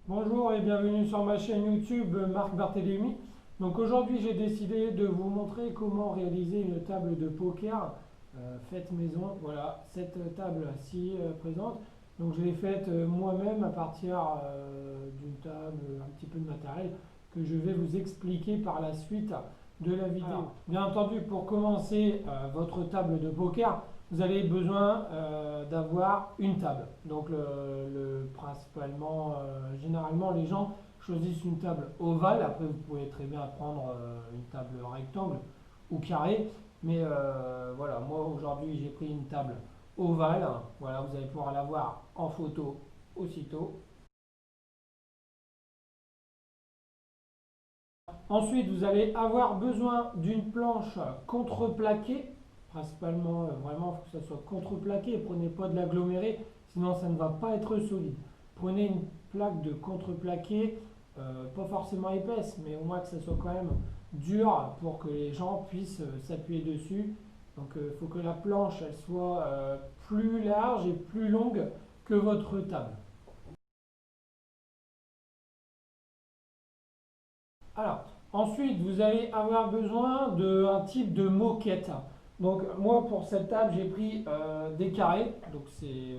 Bonjour et bienvenue sur ma chaîne YouTube Marc Barthélémy. Donc aujourd'hui j'ai décidé de vous montrer comment réaliser une table de poker faite maison. Voilà, cette table-ci présente. Donc je l'ai faite moi-même à partir d'une table, un petit peu de matériel que je vais vous expliquer par la suite de la vidéo. Alors, bien entendu, pour commencer votre table de poker, vous avez besoin d'avoir une table. Donc, principalement, généralement, les gens choisissent une table ovale. Après, vous pouvez très bien prendre une table rectangle ou carrée. Mais voilà, moi aujourd'hui, j'ai pris une table ovale. Voilà, vous allez pouvoir la voir en photo aussitôt. Ensuite, vous allez avoir besoin d'une planche contreplaquée. Principalement, vraiment, il faut que ça soit contreplaqué. Prenez pas de l'aggloméré, sinon ça ne va pas être solide. Prenez une plaque de contreplaqué, pas forcément épaisse, mais au moins que ça soit quand même dur pour que les gens puissent s'appuyer dessus. Donc, il faut que la planche elle soit plus large et plus longue que votre table. Alors, ensuite, vous allez avoir besoin d'un type de moquette. Donc, moi, pour cette table, j'ai pris des carrés. Donc,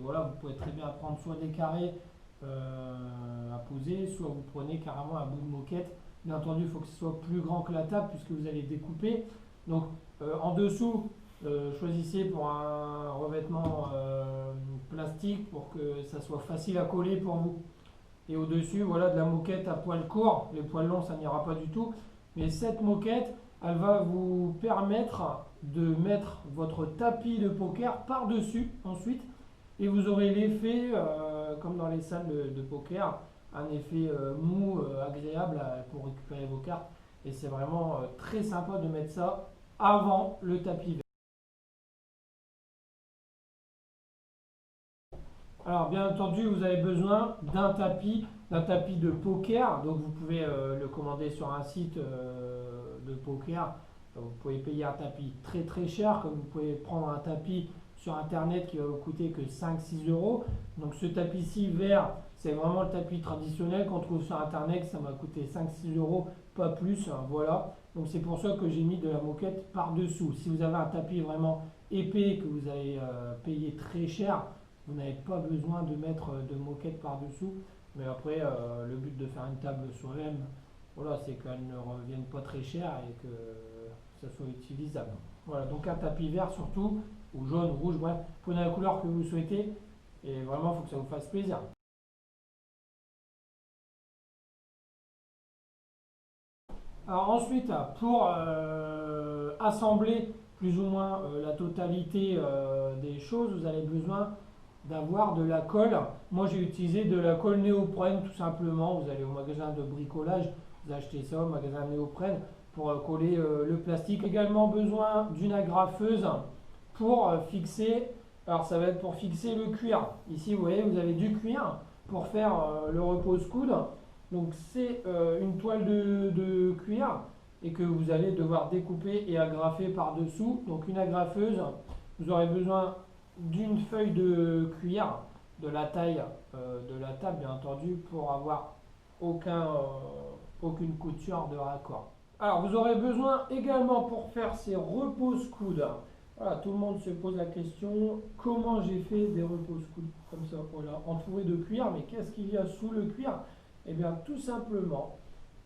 voilà, vous pouvez très bien prendre soit des carrés à poser, soit vous prenez carrément un bout de moquette. Bien entendu, il faut que ce soit plus grand que la table puisque vous allez découper. Donc, en dessous, choisissez pour un revêtement plastique pour que ça soit facile à coller pour vous. Et au-dessus, voilà, de la moquette à poils courts. Les poils longs, ça n'ira pas du tout. Mais cette moquette, elle va vous permettre de mettre votre tapis de poker par-dessus ensuite. Et vous aurez l'effet, comme dans les salles de poker, un effet mou, agréable pour récupérer vos cartes. Et c'est vraiment très sympa de mettre ça avant le tapis. Alors, bien entendu, vous avez besoin d'un tapis de poker. Donc, vous pouvez le commander sur un site de poker. Donc, vous pouvez payer un tapis très très cher, comme vous pouvez prendre un tapis sur internet qui va vous coûter que 5-6 euros. Donc, ce tapis-ci vert, c'est vraiment le tapis traditionnel qu'on trouve sur internet. Ça m'a coûté 5-6 euros, pas plus. Hein, voilà. Donc, c'est pour ça que j'ai mis de la moquette par-dessous. Si vous avez un tapis vraiment épais que vous allez payer très cher, vous n'avez pas besoin de mettre de moquette par-dessous. Mais après, le but de faire une table soi-même, voilà, c'est qu'elle ne revienne pas très cher et que ça soit utilisable. Voilà, donc un tapis vert surtout, ou jaune, ou rouge, bref, prenez la couleur que vous souhaitez. Et vraiment, il faut que ça vous fasse plaisir. Alors ensuite, pour assembler plus ou moins la totalité des choses, vous avez besoin d'avoir de la colle. Moi, j'ai utilisé de la colle néoprène tout simplement. Vous allez au magasin de bricolage, vous achetez ça au magasin néoprène pour coller le plastique. Également besoin d'une agrafeuse pour fixer. Alors, ça va être pour fixer le cuir. Ici, vous voyez, vous avez du cuir pour faire le repose-coude. Donc, c'est une toile de cuir et que vous allez devoir découper et agrafer par-dessous. Donc, une agrafeuse, vous aurez besoin d'une feuille de cuir de la taille de la table, bien entendu, pour avoir aucune couture de raccord. Alors, vous aurez besoin également pour faire ces repose-coudes. Voilà, tout le monde se pose la question, comment j'ai fait des repose-coudes comme ça, voilà, entourés de cuir, mais qu'est-ce qu'il y a sous le cuir? Eh bien, tout simplement,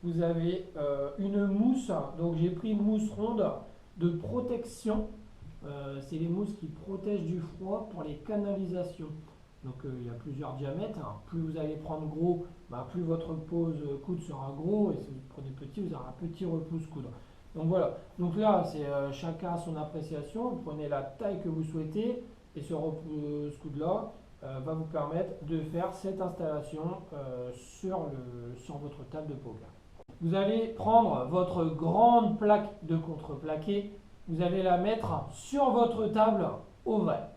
vous avez une mousse, donc j'ai pris une mousse ronde de protection. C'est les mousses qui protègent du froid pour les canalisations. Donc il y a plusieurs diamètres. Hein. Plus vous allez prendre gros, bah, plus votre repose coude sera gros. Et si vous prenez petit, vous aurez un petit repose coude. Donc voilà. Donc là, c'est chacun son appréciation. Vous prenez la taille que vous souhaitez. Et ce repose coude là va vous permettre de faire cette installation sur votre table de poker. Vous allez prendre votre grande plaque de contreplaqué, vous allez la mettre sur votre table ovale,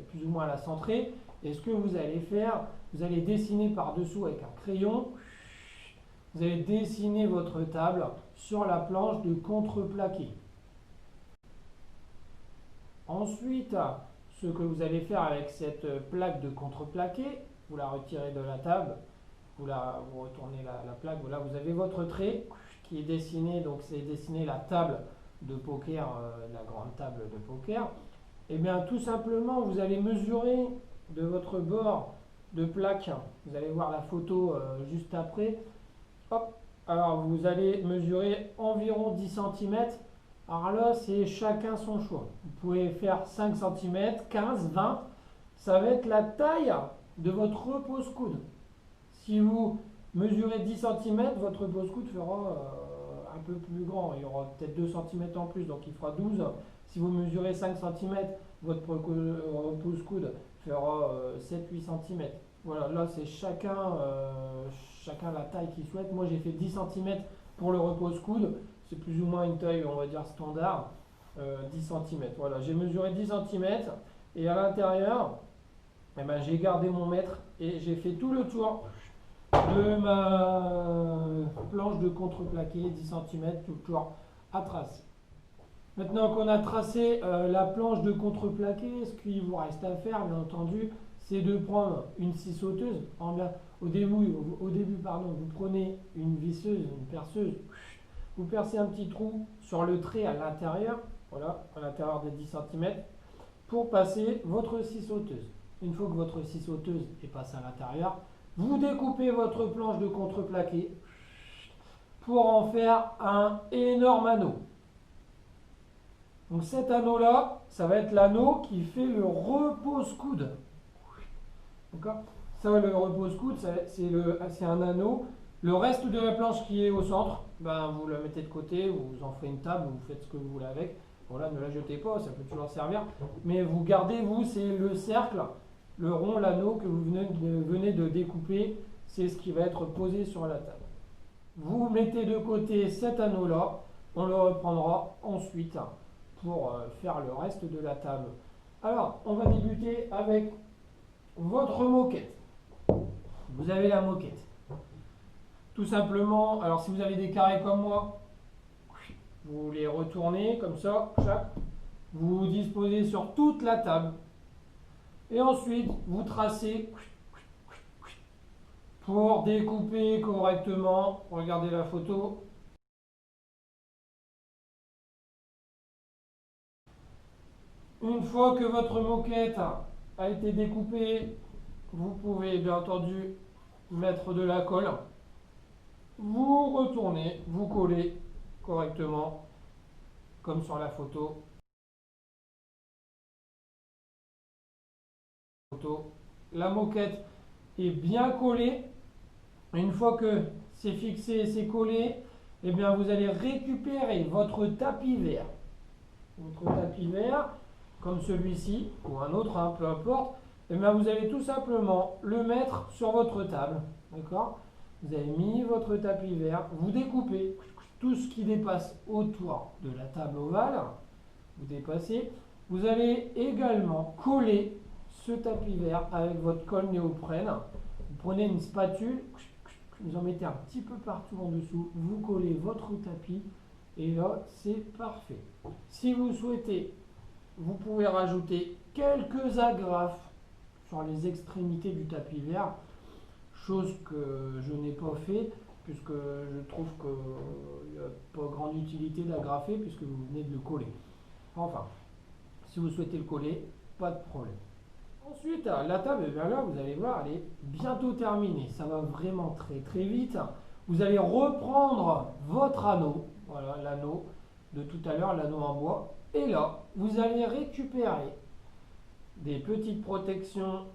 plus ou moins à la centrée. Et ce que vous allez faire, vous allez dessiner par-dessous avec un crayon, vous allez dessiner votre table sur la planche de contreplaqué. Ensuite, ce que vous allez faire avec cette plaque de contreplaqué, vous la retirez de la table, vous retournez la plaque, voilà, vous avez votre trait qui est dessiné, donc c'est dessiné la table de poker, la grande table de poker. Et bien tout simplement, vous allez mesurer de votre bord de plaque, vous allez voir la photo juste après. Hop, alors vous allez mesurer environ 10 cm. Alors là, c'est chacun son choix. Vous pouvez faire 5 cm, 15, 20. Ça va être la taille de votre repose-coude. Si vous mesurez 10 cm, votre repose-coude fera un peu plus grand. Il y aura peut-être 2 cm en plus, donc il fera 12. Si vous mesurez 5 cm, votre repose-coude fera 7-8 cm. Voilà, là c'est chacun la taille qu'il souhaite. Moi j'ai fait 10 cm pour le repose-coude. C'est plus ou moins une taille, on va dire, standard. 10 cm. Voilà, j'ai mesuré 10 cm et à l'intérieur, eh ben, j'ai gardé mon mètre et j'ai fait tout le tour de ma planche de contreplaqué, 10 cm, tout le tour à tracer. Maintenant qu'on a tracé la planche de contreplaqué, ce qu'il vous reste à faire, bien entendu, c'est de prendre une scie sauteuse. Au début, vous prenez une visseuse, une perceuse, vous percez un petit trou sur le trait à l'intérieur, voilà, à l'intérieur des 10 cm, pour passer votre scie sauteuse. Une fois que votre scie sauteuse est passée à l'intérieur, vous découpez votre planche de contreplaqué pour en faire un énorme anneau. Donc cet anneau-là, ça va être l'anneau qui fait le repose-coude. D'accord? Ça, le repose-coude, c'est un anneau. Le reste de la planche qui est au centre, ben, vous la mettez de côté, vous en ferez une table, vous faites ce que vous voulez avec. Bon là, ne la jetez pas, ça peut toujours servir. Mais vous gardez, vous, c'est le cercle, le rond, l'anneau que vous venez de découper. C'est ce qui va être posé sur la table. Vous mettez de côté cet anneau-là, on le reprendra ensuite pour faire le reste de la table. Alors, on va débuter avec votre moquette. Vous avez la moquette. Tout simplement, alors si vous avez des carrés comme moi, vous les retournez comme ça, vous vous disposez sur toute la table. Et ensuite, vous tracez pour découper correctement. Regardez la photo. Une fois que votre moquette a été découpée, vous pouvez bien entendu mettre de la colle. Vous retournez, vous collez correctement, comme sur la photo. La moquette est bien collée. Une fois que c'est fixé, c'est collé, eh bien vous allez récupérer votre tapis vert. Votre tapis vert, comme celui-ci, ou un autre, hein, peu importe, eh bien vous allez tout simplement le mettre sur votre table. D'accord? Vous avez mis votre tapis vert, vous découpez tout ce qui dépasse autour de la table ovale, vous dépassez. Vous allez également coller ce tapis vert avec votre colle néoprène. Vous prenez une spatule, vous en mettez un petit peu partout en dessous, vous collez votre tapis et là c'est parfait. Si vous souhaitez, vous pouvez rajouter quelques agrafes sur les extrémités du tapis vert, chose que je n'ai pas fait puisque je trouve qu'il n'y a pas grande utilité d'agrafer puisque vous venez de le coller. Enfin, si vous souhaitez le coller, pas de problème. Ensuite, la table, eh bien là, vous allez voir, elle est bientôt terminée. Ça va vraiment très très vite. Vous allez reprendre votre anneau, voilà l'anneau de tout à l'heure, l'anneau en bois. Et là, vous allez récupérer des petites protections,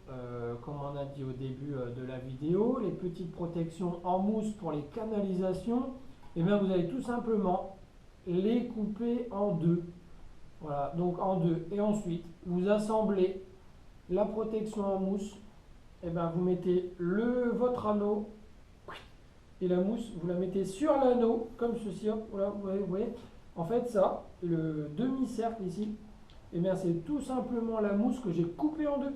comme on a dit au début de la vidéo, les petites protections en mousse pour les canalisations. Et bien vous allez tout simplement les couper en deux. Voilà, donc en deux. Et ensuite, vous assemblez la protection en mousse. Et bien vous mettez votre anneau et la mousse, vous la mettez sur l'anneau, comme ceci. Voilà, vous voyez. En fait, ça, le demi-cercle ici, et bien c'est tout simplement la mousse que j'ai coupée en deux.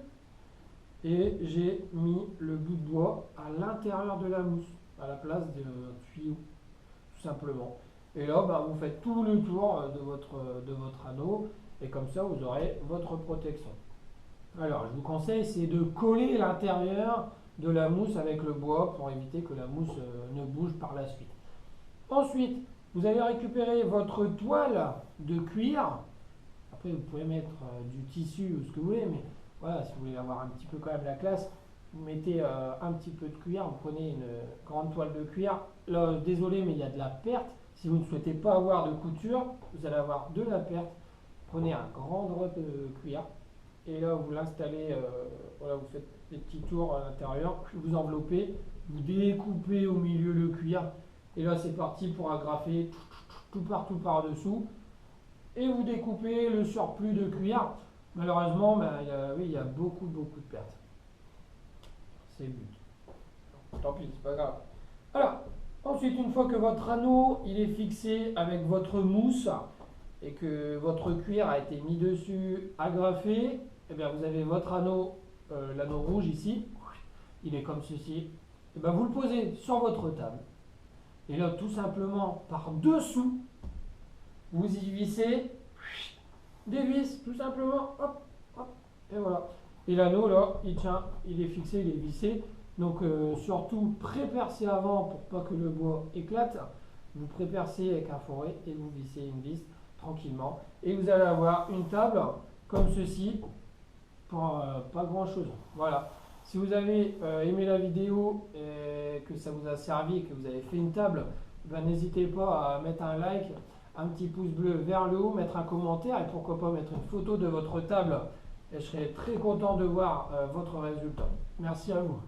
Et j'ai mis le bout de bois à l'intérieur de la mousse, à la place des tuyaux, tout simplement. Et là, bah, vous faites tout le tour de votre anneau, et comme ça, vous aurez votre protection. Alors, je vous conseille, c'est de coller l'intérieur de la mousse avec le bois pour éviter que la mousse ne bouge par la suite. Ensuite, vous allez récupérer votre toile de cuir. Après, vous pouvez mettre du tissu ou ce que vous voulez, mais voilà, si vous voulez avoir un petit peu quand même la classe, vous mettez un petit peu de cuir, vous prenez une grande toile de cuir. Là, désolé, mais il y a de la perte. Si vous ne souhaitez pas avoir de couture, vous allez avoir de la perte. Prenez un grand drap de cuir et là, vous l'installez, voilà, vous faites des petits tours à l'intérieur, vous enveloppez, vous découpez au milieu le cuir et là, c'est parti pour agrafer tout partout par-dessous. Et vous découpez le surplus de cuir. Malheureusement, ben, oui, il y a beaucoup de pertes. C'est le but. Tant pis, c'est pas grave. Alors, ensuite, une fois que votre anneau il est fixé avec votre mousse et que votre cuir a été mis dessus, agrafé, eh bien, vous avez votre anneau, l'anneau rouge ici. Il est comme ceci. Et bien, vous le posez sur votre table. Et là, tout simplement, par dessous, vous y vissez des vis, tout simplement, hop, hop, et voilà. Et l'anneau, là, il tient, il est fixé, il est vissé. Donc, surtout, pré-percez avant pour pas que le bois éclate. Vous pré-percez avec un forêt et vous vissez une vis tranquillement. Et vous allez avoir une table comme ceci pour pas grand-chose. Voilà. Si vous avez aimé la vidéo et que ça vous a servi et que vous avez fait une table, ben, n'hésitez pas à mettre un like, un petit pouce bleu vers le haut, mettre un commentaire et pourquoi pas mettre une photo de votre table. Et je serai très content de voir votre résultat. Merci à vous.